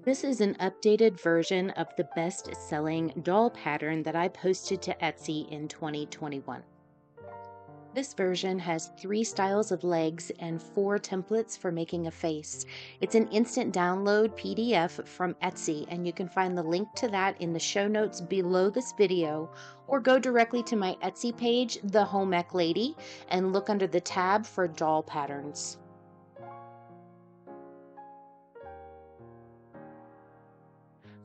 This is an updated version of the best-selling doll pattern that I posted to Etsy in 2021. This version has 3 styles of legs and 4 templates for making a face. It's an instant download PDF from Etsy, and you can find the link to that in the show notes below this video, or go directly to my Etsy page, The Home Ec Lady, and look under the tab for doll patterns.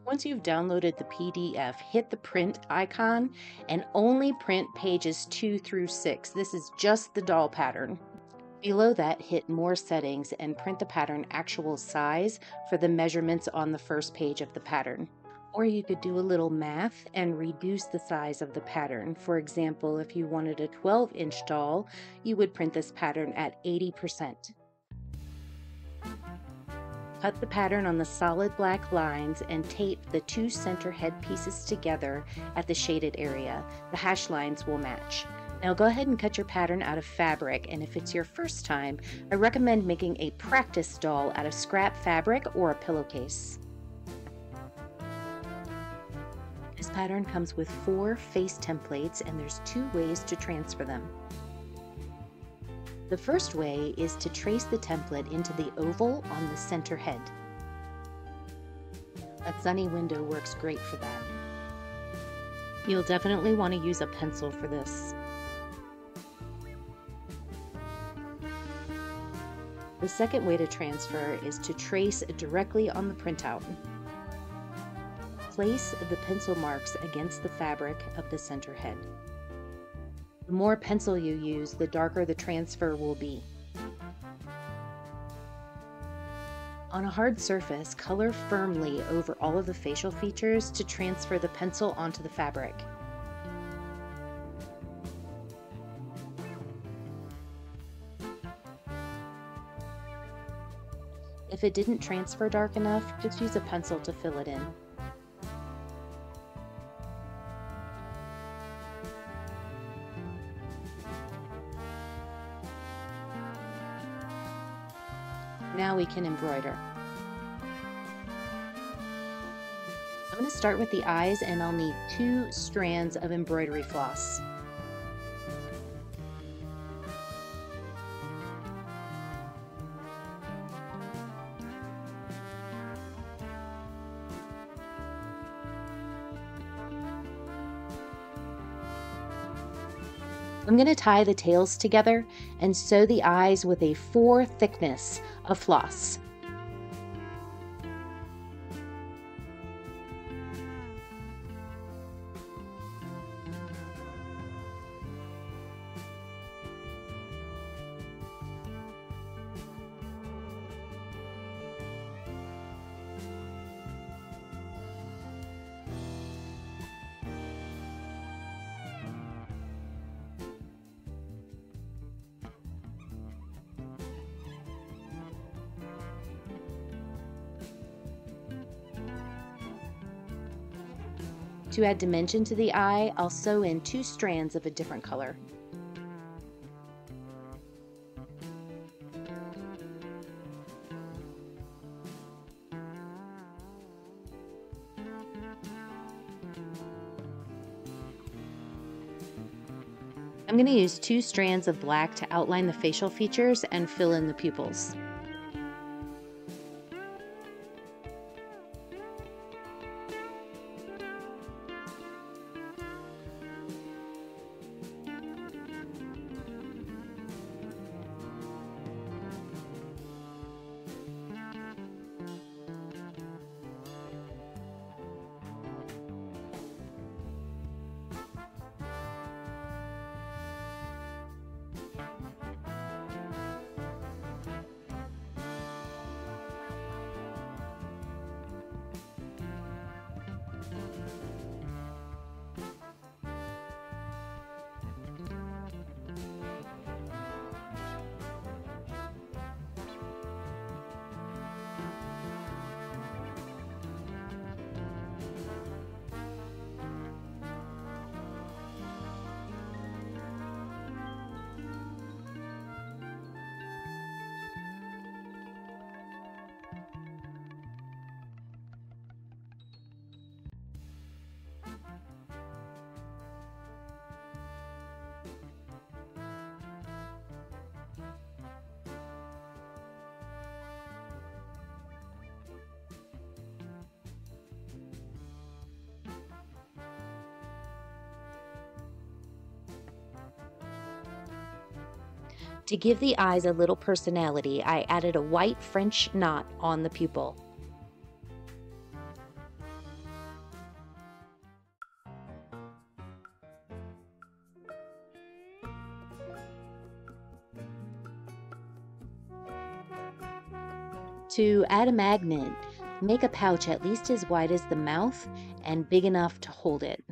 Once you've downloaded the PDF, hit the print icon and only print pages 2 through 6. This is just the doll pattern. Below that, hit more settings and print the pattern actual size for the measurements on the first page of the pattern. Or you could do a little math and reduce the size of the pattern. For example, if you wanted a 12-inch doll, you would print this pattern at 80%. Cut the pattern on the solid black lines and tape the 2 center head pieces together at the shaded area. The hash lines will match. Now go ahead and cut your pattern out of fabric, and if it's your first time, I recommend making a practice doll out of scrap fabric or a pillowcase. This pattern comes with 4 face templates, and there's 2 ways to transfer them. The first way is to trace the template into the oval on the center head. A sunny window works great for that. You'll definitely want to use a pencil for this. The second way to transfer is to trace directly on the printout. Place the pencil marks against the fabric of the center head. The more pencil you use, the darker the transfer will be. On a hard surface, color firmly over all of the facial features to transfer the pencil onto the fabric. If it didn't transfer dark enough, just use a pencil to fill it in. Now we can embroider. I'm going to start with the eyes, and I'll need 2 strands of embroidery floss. I'm going to tie the tails together and sew the eyes with a 4 thickness of floss. To add dimension to the eye, I'll sew in 2 strands of a different color. I'm going to use 2 strands of black to outline the facial features and fill in the pupils. To give the eyes a little personality, I added a white French knot on the pupil. To add a magnet, make a pouch at least as wide as the mouth and big enough to hold it.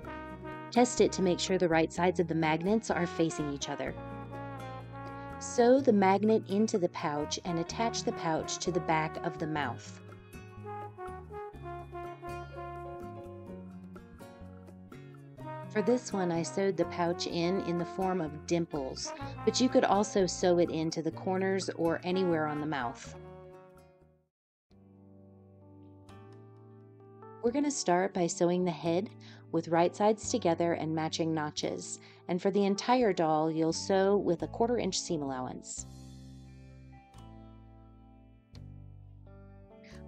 Test it to make sure the right sides of the magnets are facing each other. Sew the magnet into the pouch and attach the pouch to the back of the mouth. For this one, I sewed the pouch in the form of dimples, but you could also sew it into the corners or anywhere on the mouth. We're going to start by sewing the head with right sides together and matching notches. And for the entire doll, you'll sew with a 1/4 inch seam allowance.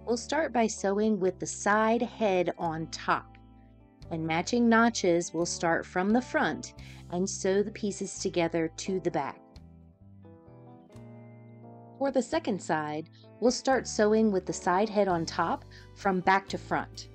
We'll start by sewing with the side head on top. And matching notches, we'll start from the front and sew the pieces together to the back. For the second side, we'll start sewing with the side head on top from back to front.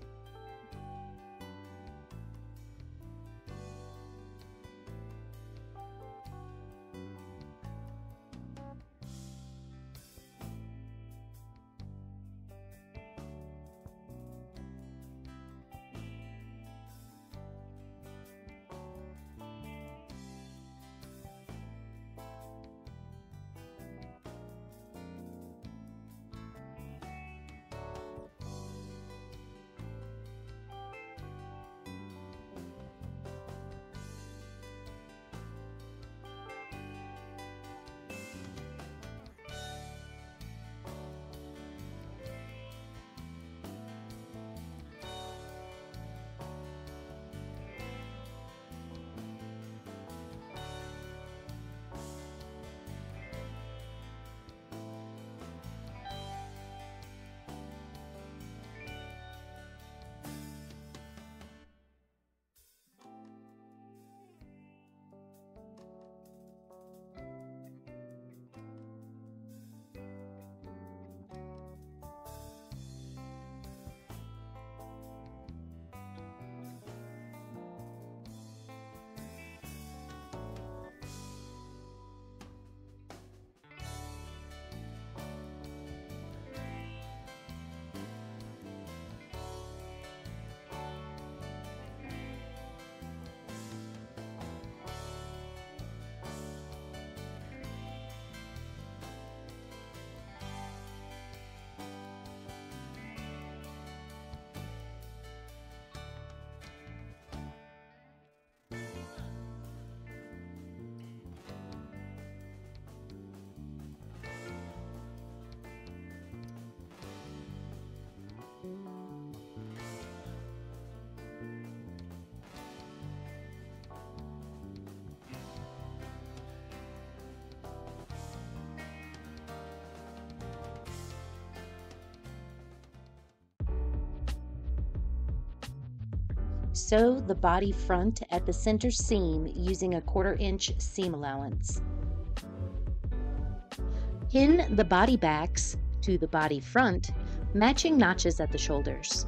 Sew the body front at the center seam using a 1/4 inch seam allowance. Pin the body backs to the body front, matching notches at the shoulders.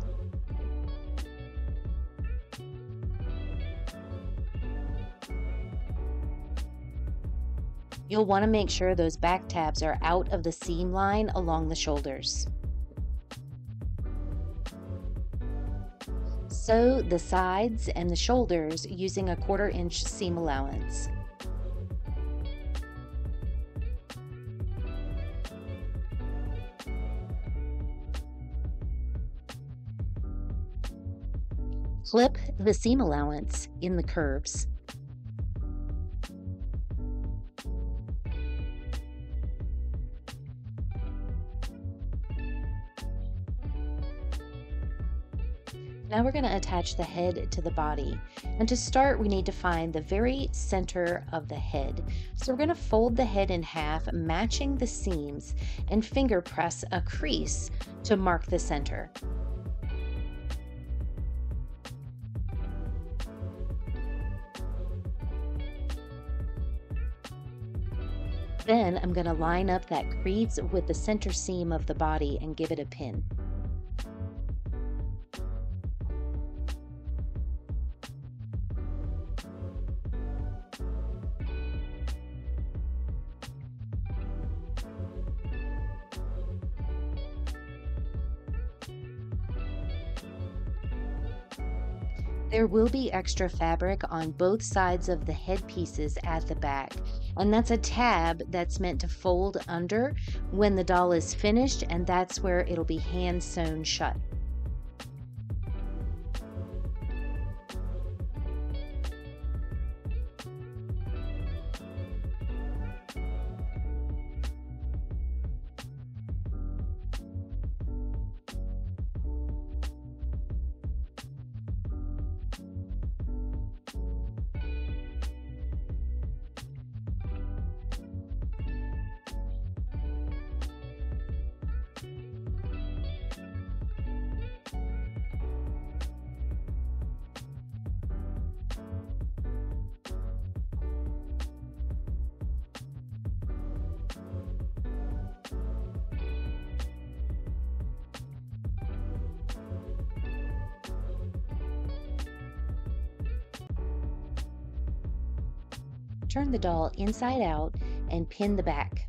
You'll want to make sure those back tabs are out of the seam line along the shoulders. Sew the sides and the shoulders using a 1/4 inch seam allowance. Clip the seam allowance in the curves. Now we're going to attach the head to the body. And to start, we need to find the very center of the head. So we're going to fold the head in half, matching the seams, and finger press a crease to mark the center. Then I'm going to line up that crease with the center seam of the body and give it a pin. There will be extra fabric on both sides of the head pieces at the back, and that's a tab that's meant to fold under when the doll is finished, and that's where it'll be hand sewn shut. Turn the doll inside out and pin the back.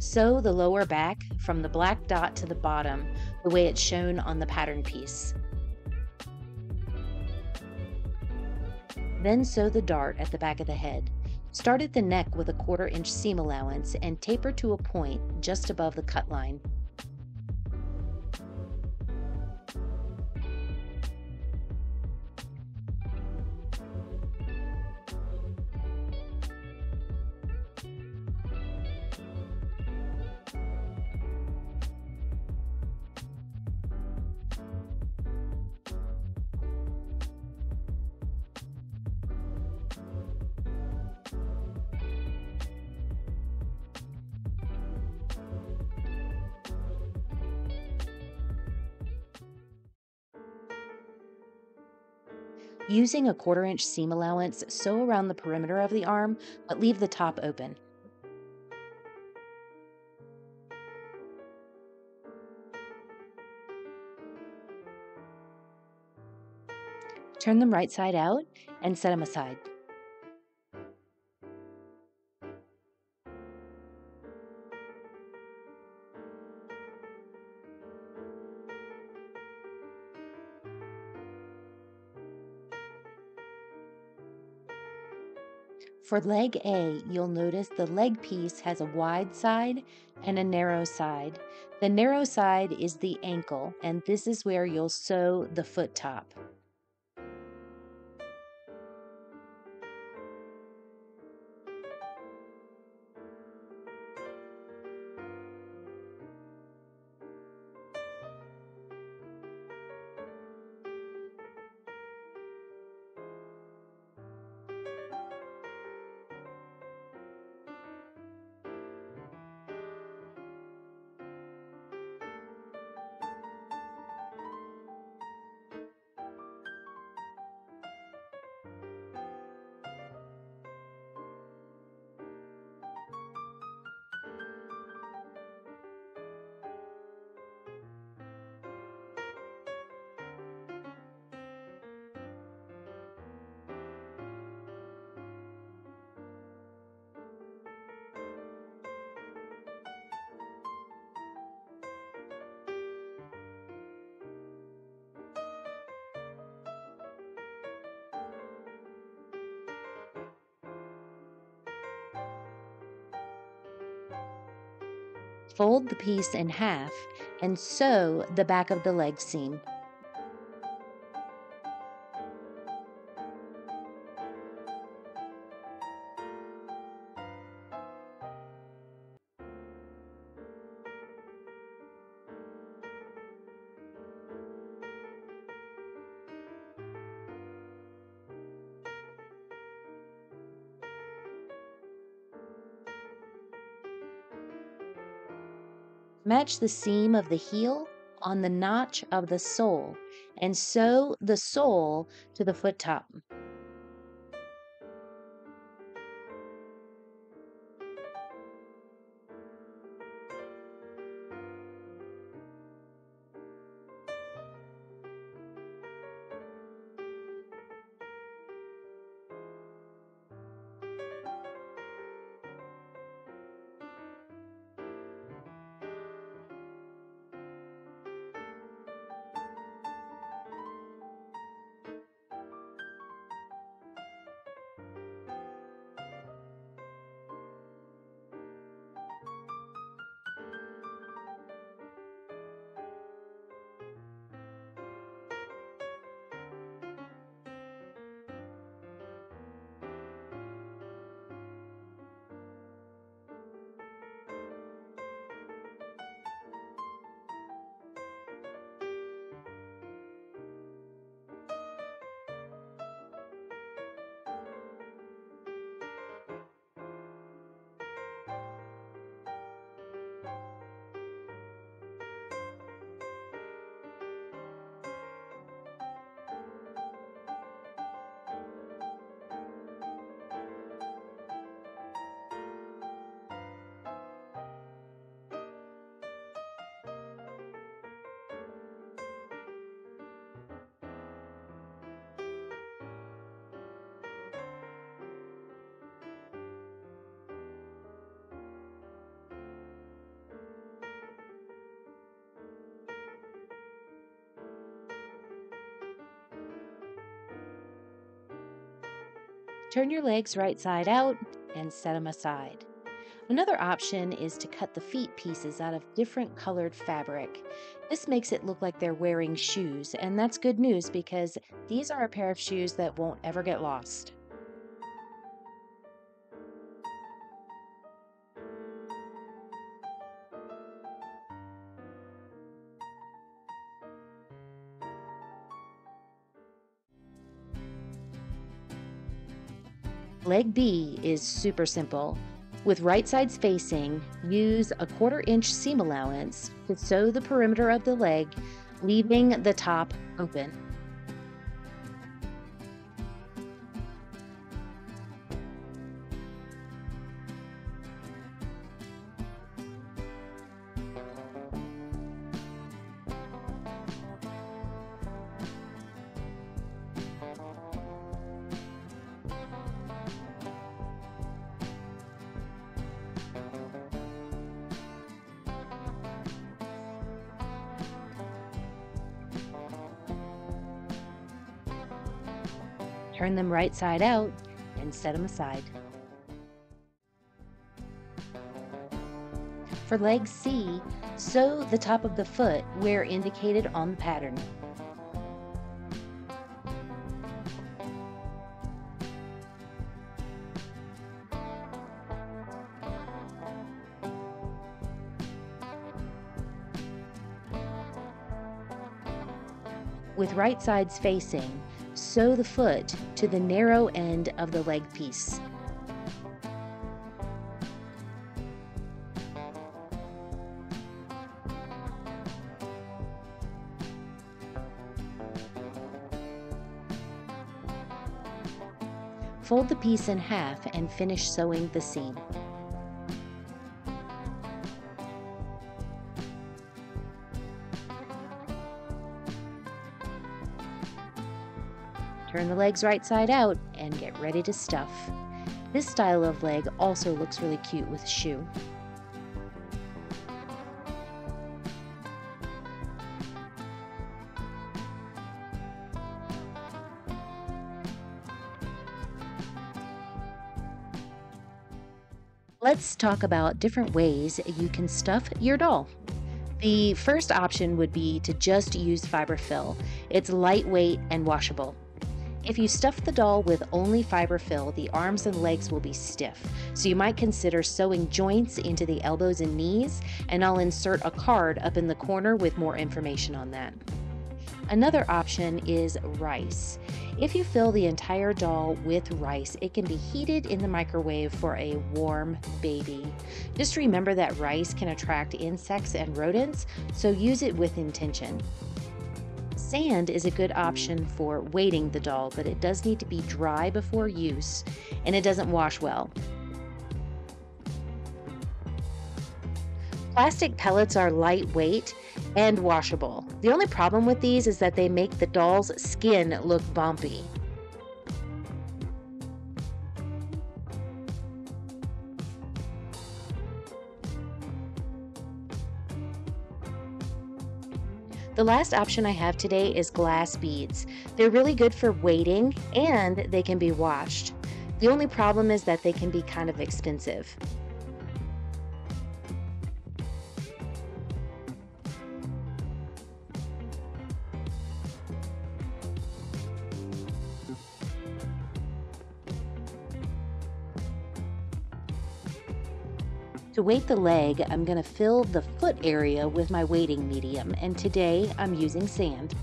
Sew the lower back from the black dot to the bottom, the way it's shown on the pattern piece. Then sew the dart at the back of the head. Start at the neck with a 1/4 inch seam allowance and taper to a point just above the cut line. Using a 1/4 inch seam allowance, sew around the perimeter of the arm, but leave the top open. Turn them right side out and set them aside. For leg A, you'll notice the leg piece has a wide side and a narrow side. The narrow side is the ankle, and this is where you'll sew the foot top. Fold the piece in half and sew the back of the leg seam. Match the seam of the heel on the notch of the sole and sew the sole to the foot top. Turn your legs right side out and set them aside. Another option is to cut the feet pieces out of different colored fabric. This makes it look like they're wearing shoes, and that's good news because these are a pair of shoes that won't ever get lost. Leg B is super simple. With right sides facing, use a 1/4 inch seam allowance to sew the perimeter of the leg, leaving the top open. Turn them right side out and set them aside. For leg C, sew the top of the foot where indicated on the pattern. With right sides facing, sew the foot to the narrow end of the leg piece. Fold the piece in half and finish sewing the seam. Turn the legs right side out and get ready to stuff. This style of leg also looks really cute with a shoe. Let's talk about different ways you can stuff your doll. The first option would be to just use fiberfill. It's lightweight and washable. If you stuff the doll with only fiberfill, the arms and legs will be stiff, so you might consider sewing joints into the elbows and knees, and I'll insert a card up in the corner with more information on that. Another option is rice. If you fill the entire doll with rice, it can be heated in the microwave for a warm baby. Just remember that rice can attract insects and rodents, so use it with intention. Sand is a good option for weighting the doll, but it does need to be dry before use, and it doesn't wash well. Plastic pellets are lightweight and washable. The only problem with these is that they make the doll's skin look bumpy. The last option I have today is glass beads. They're really good for weighting and they can be washed. The only problem is that they can be kind of expensive. To weight the leg, I'm going to fill the foot area with my weighting medium, and today I'm using sand.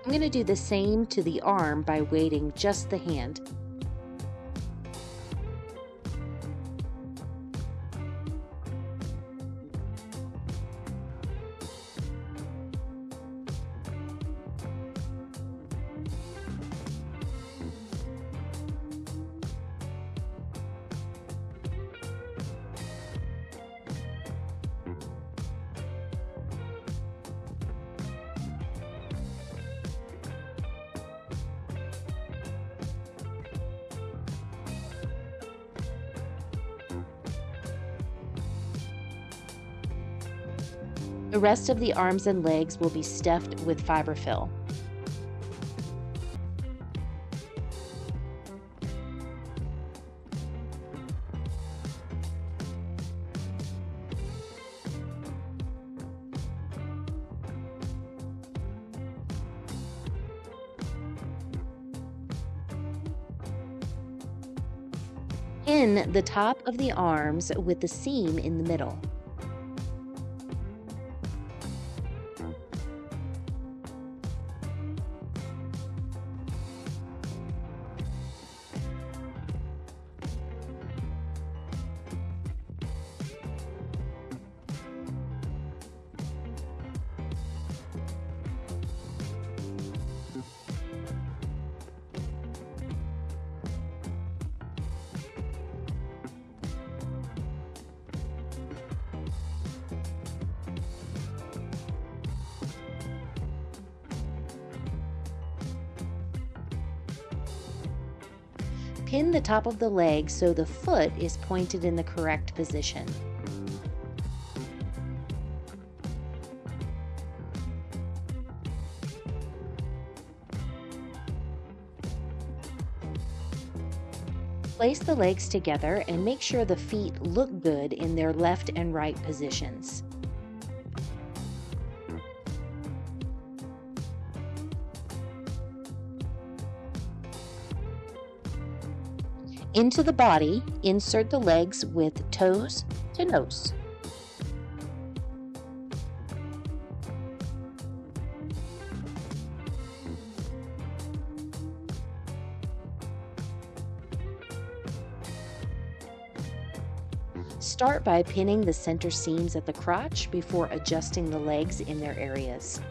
I'm going to do the same to the arm by weighting just the hand. The rest of the arms and legs will be stuffed with fiberfill. Pin the top of the arms with the seam in the middle. Pin the top of the leg so the foot is pointed in the correct position. Place the legs together and make sure the feet look good in their left and right positions. Into the body, insert the legs with toes to nose. Start by pinning the center seams at the crotch before adjusting the legs in their areas.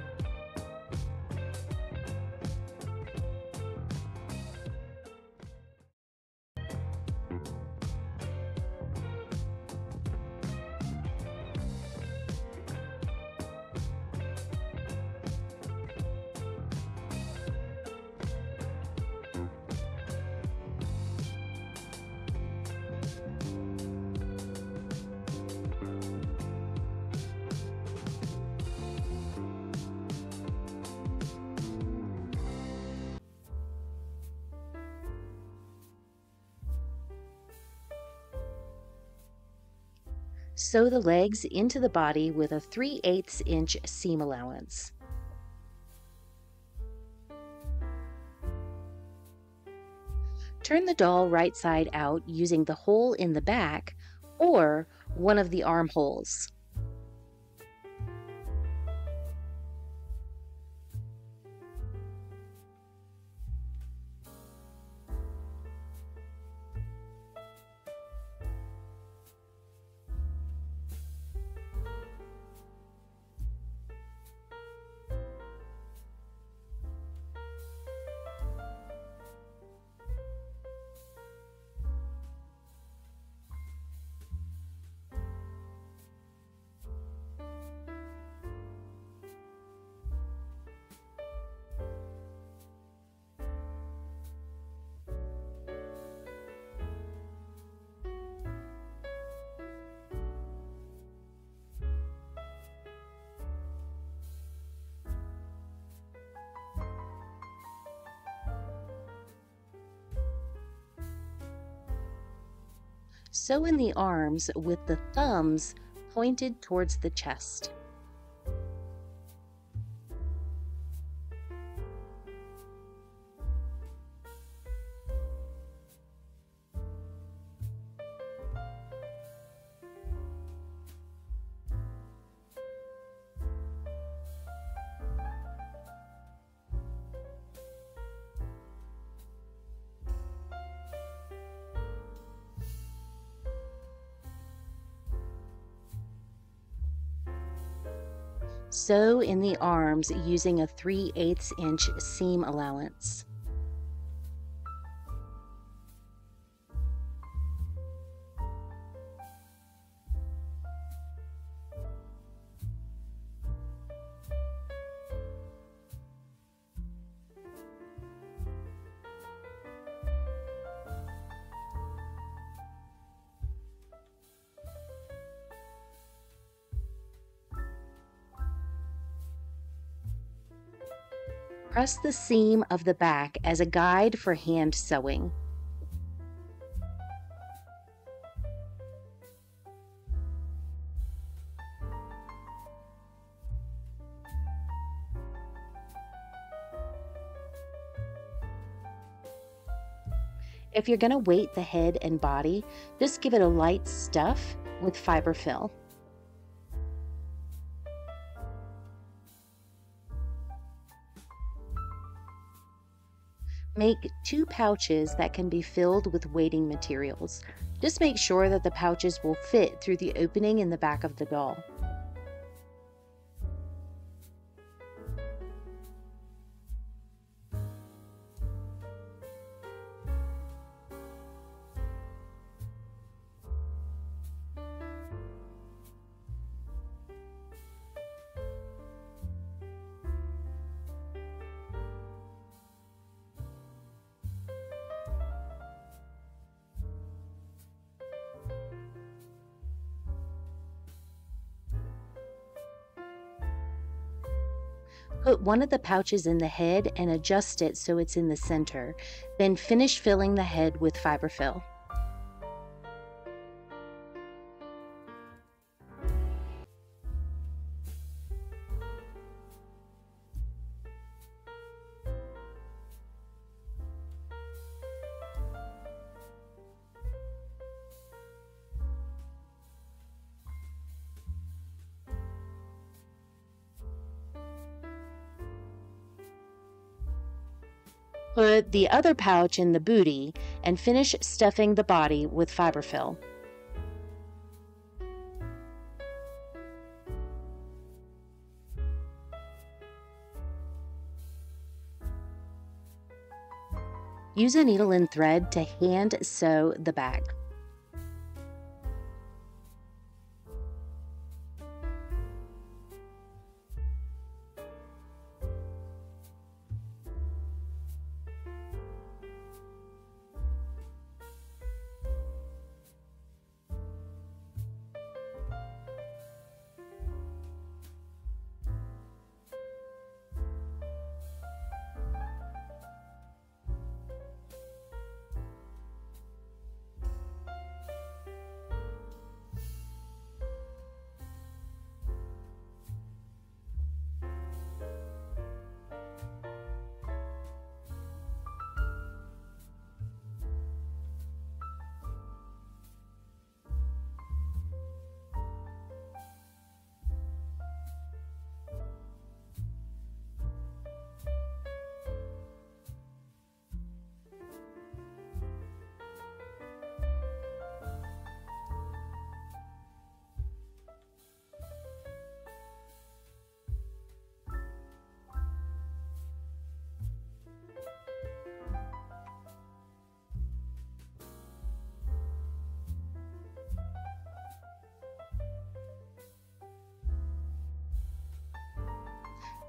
Sew the legs into the body with a 3/8 inch seam allowance. Turn the doll right side out using the hole in the back or one of the armholes. Sew in the arms with the thumbs pointed towards the chest. Sew in the arms using a 3/8 inch seam allowance. Press the seam of the back as a guide for hand sewing. If you're going to weight the head and body, just give it a light stuff with fiberfill. Make 2 pouches that can be filled with weighting materials. Just make sure that the pouches will fit through the opening in the back of the doll. Put one of the pouches in the head and adjust it so it's in the center. Then finish filling the head with fiberfill. Put the other pouch in the booty and finish stuffing the body with fiberfill. Use a needle and thread to hand sew the back.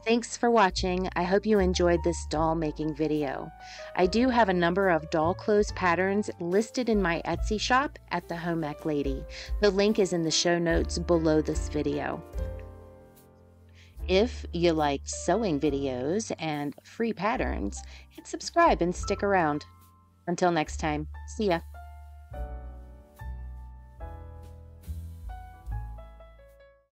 Thanks for watching. I hope you enjoyed this doll making video. I do have a number of doll clothes patterns listed in my Etsy shop at The Home Ec Lady. The link is in the show notes below this video. If you like sewing videos and free patterns, hit subscribe and stick around. Until next time, see ya.